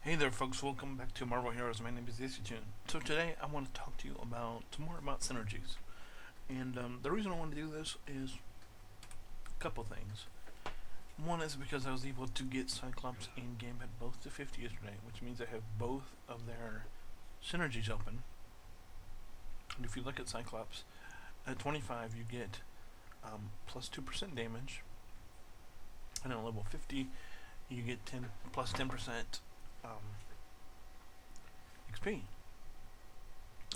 Hey there, folks. Welcome back to Marvel Heroes. My name is Tune. So today I want to talk to you about some more about synergies, and the reason I want to do this is a couple things. One is because I was able to get Cyclops and Gambit both to 50 yesterday, which means I have both of their synergies open. And if you look at Cyclops at 25, you get plus 2% damage, and at level 50, you get 10 plus 10% XP.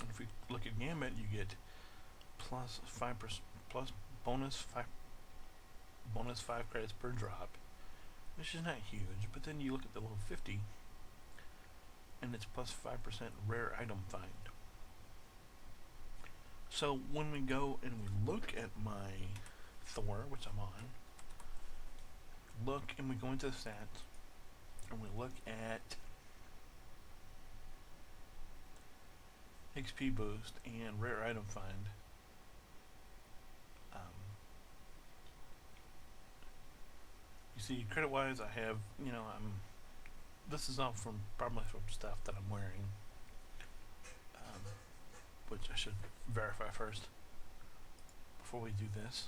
And if we look at Gambit, you get plus 5% plus bonus 5 credits per drop, which is not huge. But then you look at the level 50, and it's plus 5% rare item find. So when we go and we look at my Thor, which I'm on, look and we go into the stats, and we look at XP boost and rare item find. You see, credit wise, I have, this is all probably from stuff that I'm wearing, which I should verify first before we do this.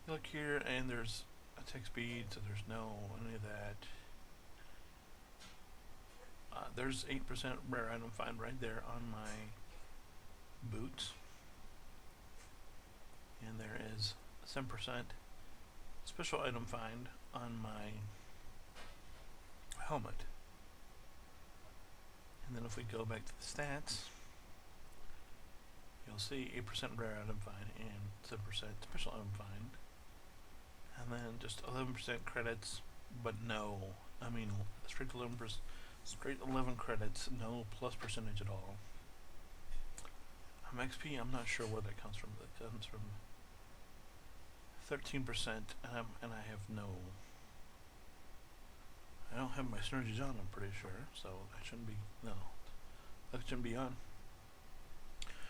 Look here, and there's attack speed, so there's no any of that. There's 8% rare item find right there on my boots, and there is 7% special item find on my helmet. And then if we go back to the stats, you'll see 8% rare item find and 7% special item find, and then just 11% credits, but straight 11 credits, no plus percentage at all. XP, I'm not sure where that comes from. That comes from 13%, and I have no. I don't have my synergies on, I'm pretty sure, so that shouldn't be. No, that shouldn't be on.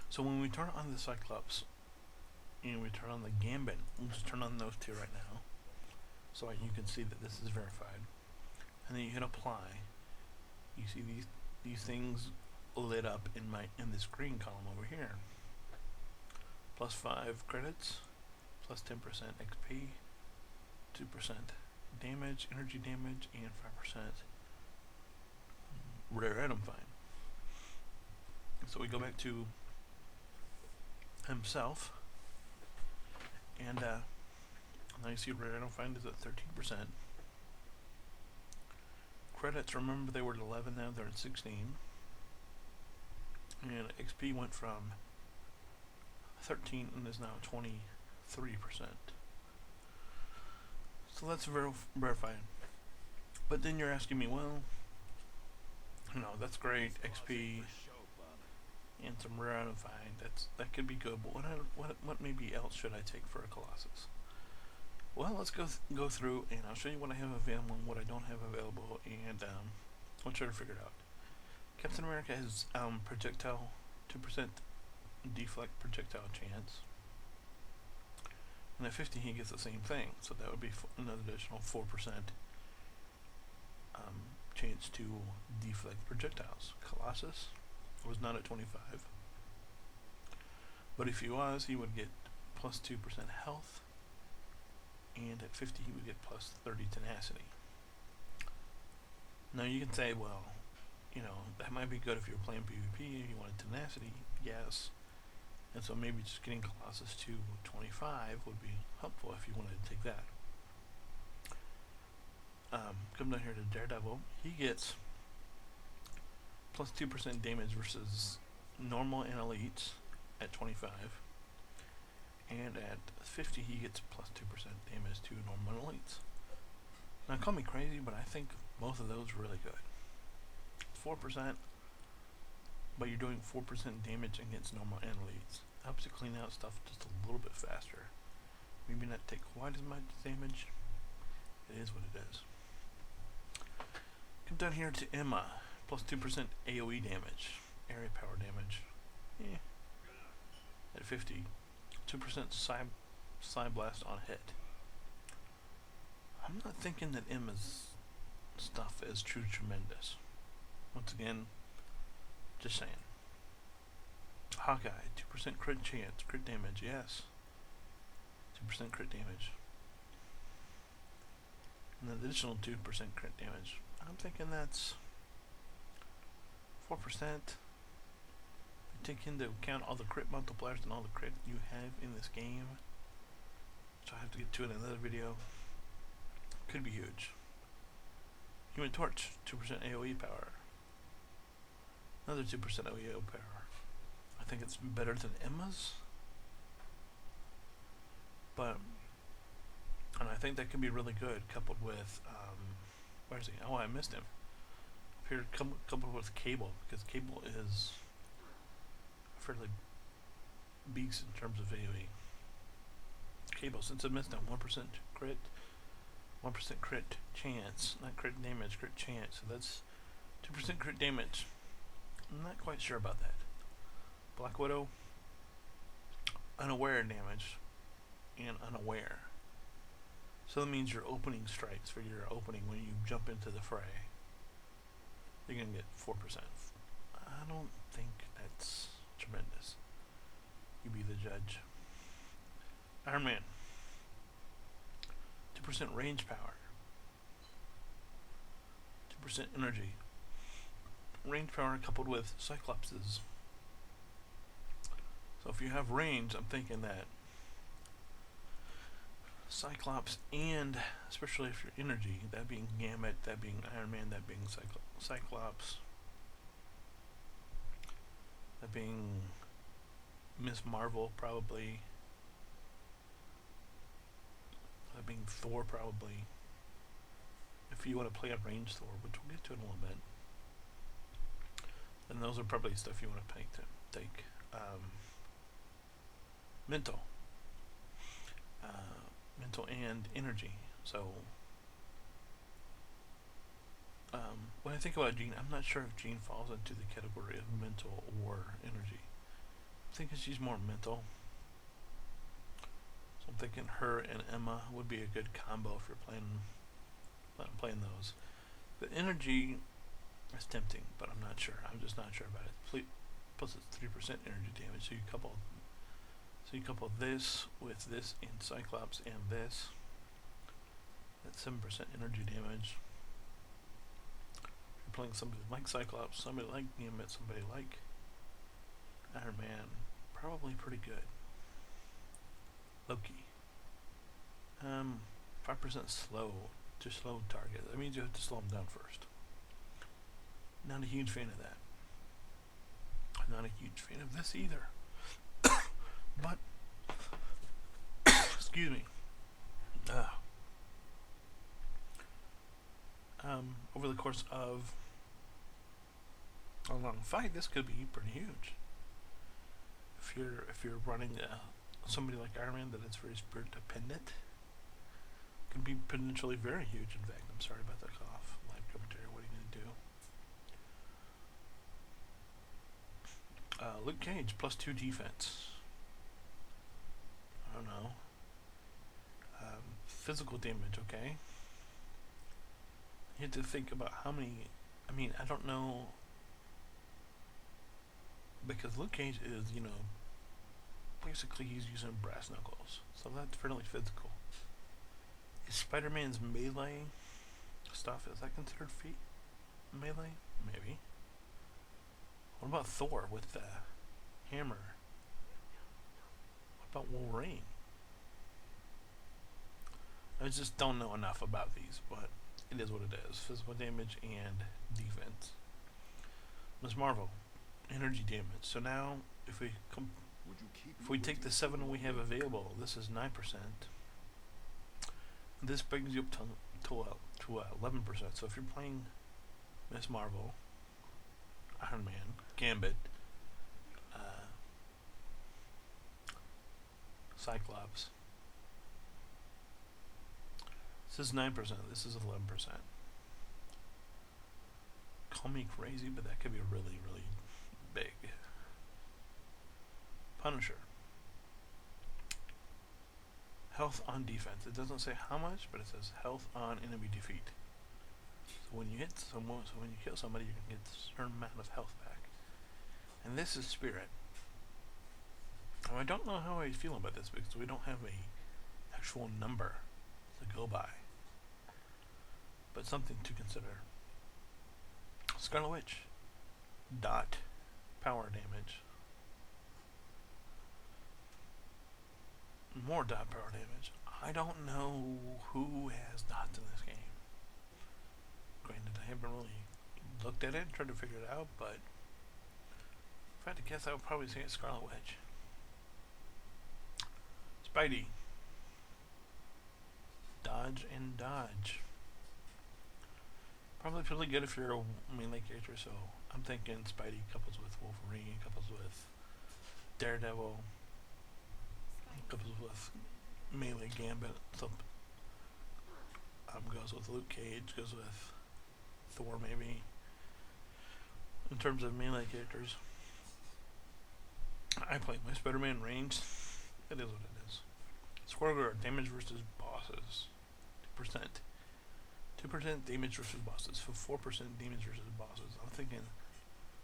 So when we turn on the Cyclops and we turn on the Gambit, we'll just turn on those two right now, so you can see that this is verified. And then you hit apply. You see these things lit up in this green column over here. Plus 5 credits, plus 10% XP, 2% damage, energy damage, and 5% rare item find. So we go back to himself, and now you see rare item find is at 13%. Credits, remember they were at 11, now they're at 16. And XP went from 13 and is now 23%. So that's verified. But then you're asking me, well, that's great, XP and some rare item find. That could be good, but what maybe else should I take for a Colossus? Well, let's go through, and I'll show you what I have available and what I don't have available, and I'll try to figure it out. Captain America has projectile 2% deflect projectile chance, and at 50 he gets the same thing, so that would be another additional 4% chance to deflect projectiles. Colossus was not at 25, but if he was, he would get plus 2% health, and at 50 he would get plus 30 tenacity. Now you can say, well, that might be good if you're playing PvP and you wanted tenacity, yes. And so maybe just getting Colossus to 25 would be helpful if you wanted to take that. Come down here to Daredevil. He gets plus 2% damage versus normal and elites at 25. And at 50 he gets plus 2% damage to normal and elites. Now call me crazy, but I think both of those are really good. 4%, but you're doing 4% damage against normal and elites. Helps to clean out stuff just a little bit faster. Maybe not take quite as much damage. It is what it is. Come down here to Emma. Plus 2% AoE damage. Area power damage. At 50. 2% Psy Blast on hit. I'm not thinking that Emma's stuff is true tremendous. Once again, just saying. Hawkeye, 2% crit chance, crit damage, yes. 2% crit damage. An additional 2% crit damage. I'm thinking that's 4%. Take into account all the crit multipliers and all the crit you have in this game, which I have to get to in another video. Could be huge. Human Torch, 2% AoE power. Another 2% AoE power. I think it's better than Emma's. But, and I think that could be really good, coupled with, where is he? Oh, I missed him. Up here, coupled with Cable, because Cable is fairly beast in terms of AoE. Cable, since I missed him, 1% crit, 1% crit chance, not crit damage, crit chance. So that's 2% crit damage. I'm not quite sure about that. Black Widow, unaware damage and unaware. So that means your opening strikes for your opening when you jump into the fray, you're going to get 4%. I don't think that's tremendous. You be the judge. Iron Man, 2% range power, 2% energy. Range power coupled with Cyclopses. So if you have range, I'm thinking that Cyclops, and especially if you're energy, that being Gambit, that being Iron Man, that being Cyclops, that being Miss Marvel probably, that being Thor probably, if you want to play a range Thor, which we'll get to in a little bit. And those are probably stuff you want to take. Mental. Mental and energy. So, when I think about Jean, I'm not sure if Jean falls into the category of mental or energy. I'm thinking she's more mental. So I'm thinking her and Emma would be a good combo if you're playing those. The energy is tempting, but I'm not sure. I'm just not sure about it. Plus it's 3% energy damage, so you couple this with this in Cyclops and this. That's 7% energy damage. If you're playing somebody like Cyclops, somebody like Gambit, somebody like Iron Man, probably pretty good. Loki. 5% slow to slow target. That means you have to slow them down first. Not a huge fan of that. I'm not a huge fan of this either. But, excuse me. Over the course of a long fight, this could be pretty huge. If you're running somebody like Iron Man that is very spirit dependent, it can be potentially very huge. In fact, I'm sorry about that cough. Live commentary. What are you gonna do? Luke Cage +2 defense. I don't know. Physical damage, okay. You have to think about how many. I mean, I don't know, because Luke Cage is, basically he's using brass knuckles, so that's fairly physical. Is Spider-Man's melee stuff, is that considered melee? Maybe. What about Thor with the hammer? What about Wolverine? I just don't know enough about these, but it is what it is. Physical damage and defense. Miss Marvel, energy damage. So now, if we take the 7 we have available, this is 9%. This brings you up to 11%. So if you're playing Miss Marvel, Iron Man, Gambit, Cyclops, this is 9%, this is 11%. Call me crazy, but that could be really, really big. Punisher. Health on defense. It doesn't say how much, but it says health on enemy defeat. when you kill somebody, you're gonna get a certain amount of health back. And this is spirit. Now, I don't know how I feel about this because we don't have a actual number to go by, but something to consider. Scarlet Witch, dot power damage, more dot power damage. I don't know who has dots in this game. Granted, I haven't really looked at it and tried to figure it out, but if I had to guess, I would probably say it's Scarlet Witch. Spidey, dodge and dodge. Probably really good if you're a melee character, so I'm thinking Spidey couples with Wolverine, couples with Daredevil, couples with melee Gambit, goes with Luke Cage, goes with Thor maybe. In terms of melee characters, I play my Spider-Man ranged. It is what it is. Squirrel Girl, damage versus bosses. 2%. 2% damage versus bosses. For 4% damage versus bosses. I'm thinking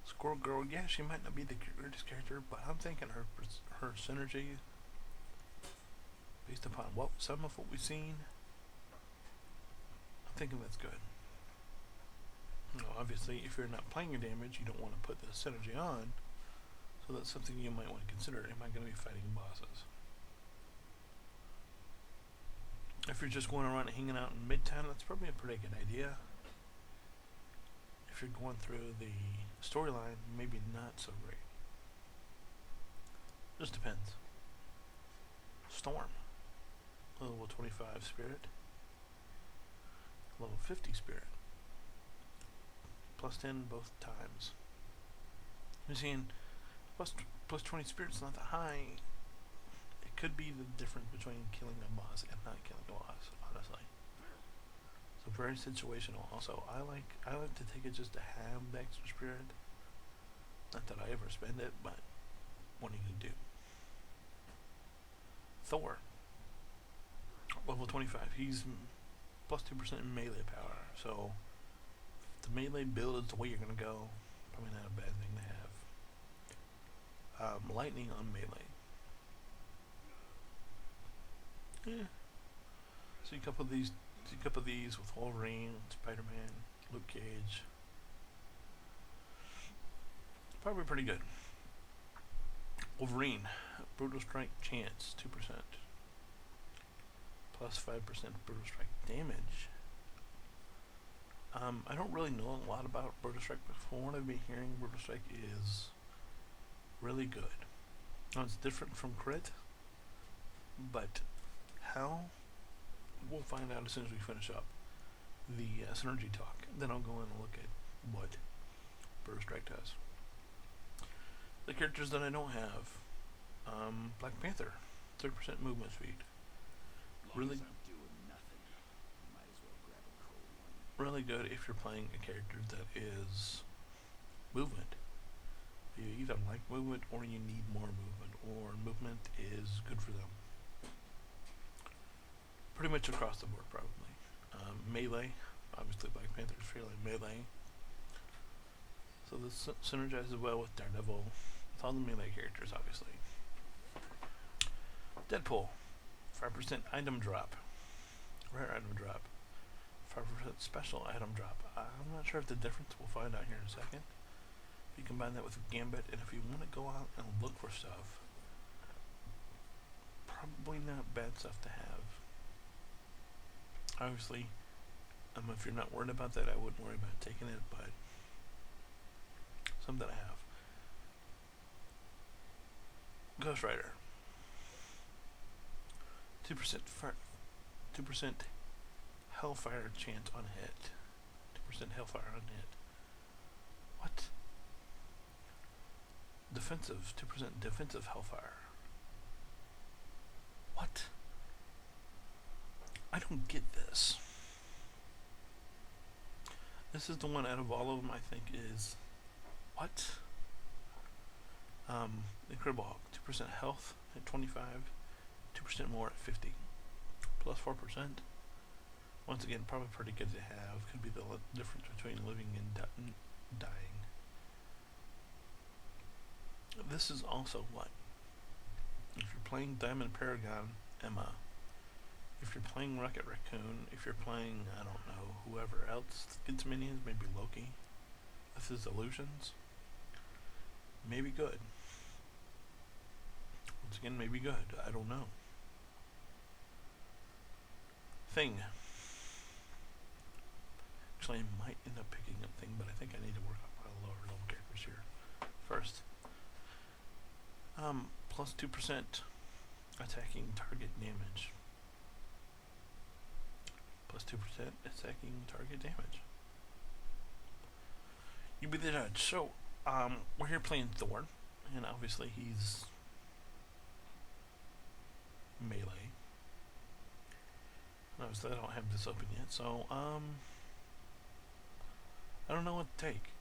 Squirrel Girl, yeah, she might not be the greatest character, but I'm thinking her synergy, based upon some of what we've seen, I'm thinking that's good. Now, obviously, if you're not playing your damage, you don't want to put the synergy on, so that's something you might want to consider. Am I going to be fighting bosses? If you're just going around and hanging out in Midtown, that's probably a pretty good idea. If you're going through the storyline, maybe not so great. Just depends. Storm, level 25 spirit, level 50 spirit, plus 10 both times. You're seeing plus 20 spirit's not that high. It could be the difference between killing a boss and not killing a boss, honestly. So very situational. Also, I like to take it just to have the extra spirit. Not that I ever spend it, but what are you gonna do? Thor, level 25. He's plus 2% melee power. So if the melee build is the way you're gonna go, probably not a bad thing to have. Lightning on melee. Yeah. See a couple of these with Wolverine, Spider-Man, Luke Cage. Probably pretty good. Wolverine, brutal strike chance, 2%. Plus 5% brutal strike damage. I don't really know a lot about brutal strike, but from what I've been hearing, brutal strike is really good. Now, it's different from crit, but how? We'll find out as soon as we finish up the synergy talk. Then I'll go in and look at what brutal strike does. The characters that I don't have, Black Panther, 30% movement speed. Really good if you're playing a character that is movement. You either like movement or you need more movement, or movement is good for them. Pretty much across the board, probably. Melee, obviously Black Panther is fairly melee. So this synergizes well with Daredevil, with all the melee characters, obviously. Deadpool, 5% item drop, rare item drop, 5% special item drop. I'm not sure if the difference, we'll find out here in a second. If you combine that with Gambit, and if you want to go out and look for stuff, probably not bad stuff to have. Obviously, if you're not worried about that, I wouldn't worry about taking it, but something I have. Ghost Rider, 2% Hellfire chance on hit. 2% Hellfire on hit. What? Defensive, 2% defensive Hellfire. What? I don't get this. This is the one out of all of them I think is... What? Incredible Hulk, 2% health at 25, 2% more at 50, plus 4%. Once again, probably pretty good to have. Could be the difference between living and dying. This is also what? If you're playing Diamond Paragon, Emma. If you're playing Rocket Raccoon, if you're playing, I don't know, whoever else gets minions, maybe Loki, with his illusions, maybe good. Once again, maybe good. I don't know. Thing. Actually, I might end up picking up Thing, but I think I need to work on my lower level characters here first. Plus 2% attacking target damage. Plus 2% attacking target damage. You be the judge. So, we're here playing Thor, and obviously he's melee. Obviously I don't have this open yet, so, I don't know what to take.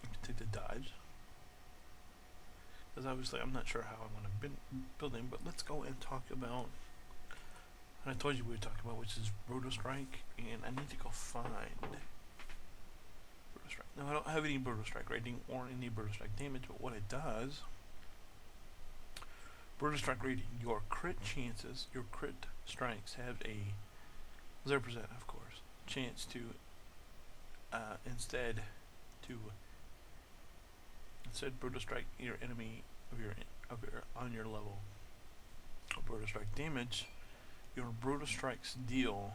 I can take the dodge. Because obviously I'm not sure how I want to build him, but let's go and talk about what I told you we would talk about, which is Roto Strike, and I need to go find Roto Strike. Now I don't have any Roto Strike rating or any Roto Strike damage, but what it does, Roto Strike rating, your crit chances, your crit strikes have a 0%, of course, chance to instead Brutal Strike your enemy on your level. Brutal Strike damage. Your Brutal Strikes deal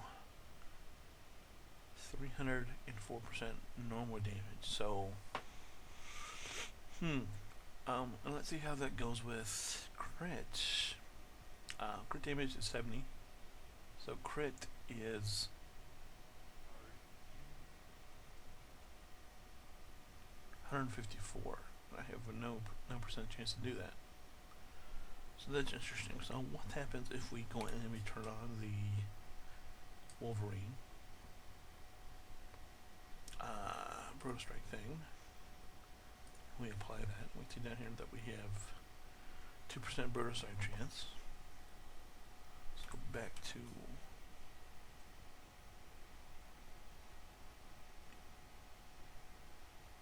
304% normal damage. So, and let's see how that goes with crit. Crit damage is 70. So crit is 154. I have no percent chance to do that. So that's interesting. So what happens if we go in and we turn on the Wolverine Brutal Strike thing? We apply that. We see down here that we have 2% Brutal Strike chance. Let's go back to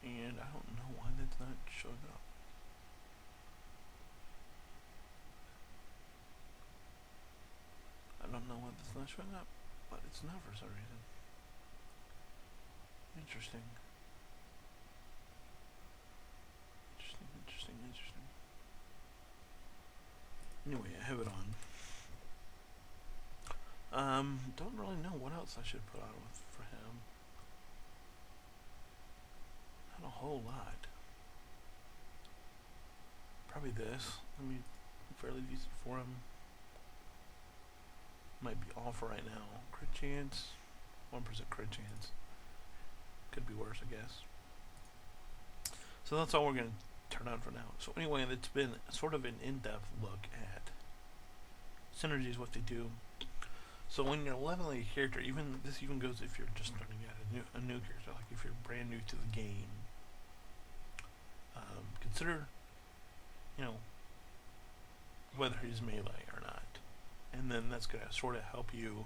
and I don't know why that's not showing up. I don't know why that's not showing up, but it's not for some reason. Interesting. Interesting. Anyway, I have it on. Don't really know what else I should put on with for him. Not a whole lot. Probably this. I mean, fairly decent for him. Might be off right now. Crit chance, 1% crit chance. Could be worse, I guess. So that's all we're going to turn on for now. So anyway, it's been sort of an in-depth look at Synergies, what they do. So when you're leveling a character, this even goes if you're just starting out a new character, like if you're brand new to the game. Consider, whether he's melee or not, and then that's going to sort of help you.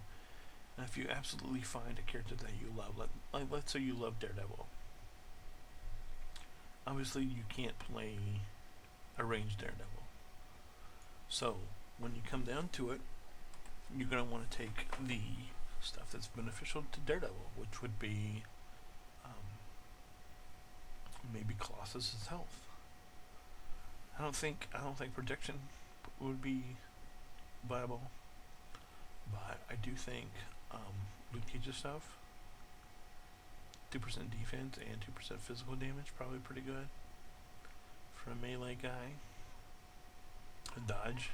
And if you absolutely find a character that you love, like let's say you love Daredevil. Obviously, you can't play a ranged Daredevil. So when you come down to it, you're going to want to take the stuff that's beneficial to Daredevil, which would be maybe Colossus's health. I don't think protection would be viable, but I do think Luke Cage's stuff, 2% defense and 2% physical damage, probably pretty good for a melee guy. A dodge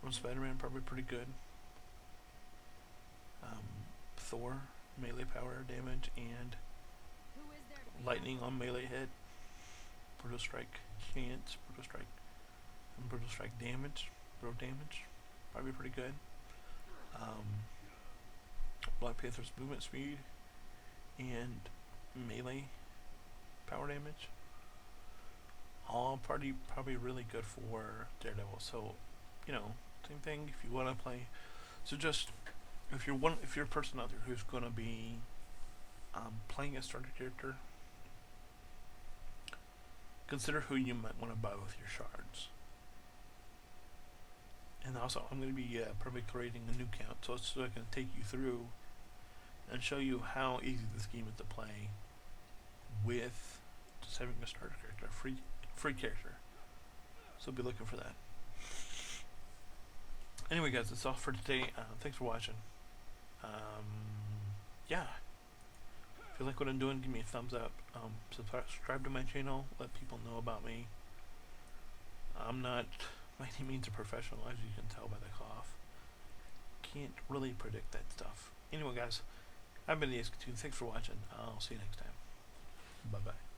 from Spider-Man, probably pretty good. Thor, melee power damage and lightning on melee hit, brutal strike chance, brutal strike, and brutal strike damage, probably pretty good. Black Panther's movement speed and melee power damage, all probably really good for Daredevil. So, same thing if you want to play. So just if you're a person out there who's going to be playing a starter character, consider who you might want to buy with your shards. And also, I'm going to be probably creating a new count so I can take you through and show you how easy this game is to play with just having a starter character, a free character. So be looking for that. Anyway, guys, that's all for today. Thanks for watching. Yeah. If you like what I'm doing, give me a thumbs up. Subscribe to my channel. Let people know about me. I'm not by any means a professional, as you can tell by the cough. Can't really predict that stuff. Anyway, guys, I've been the Thanks for watching. I'll see you next time. Bye-bye.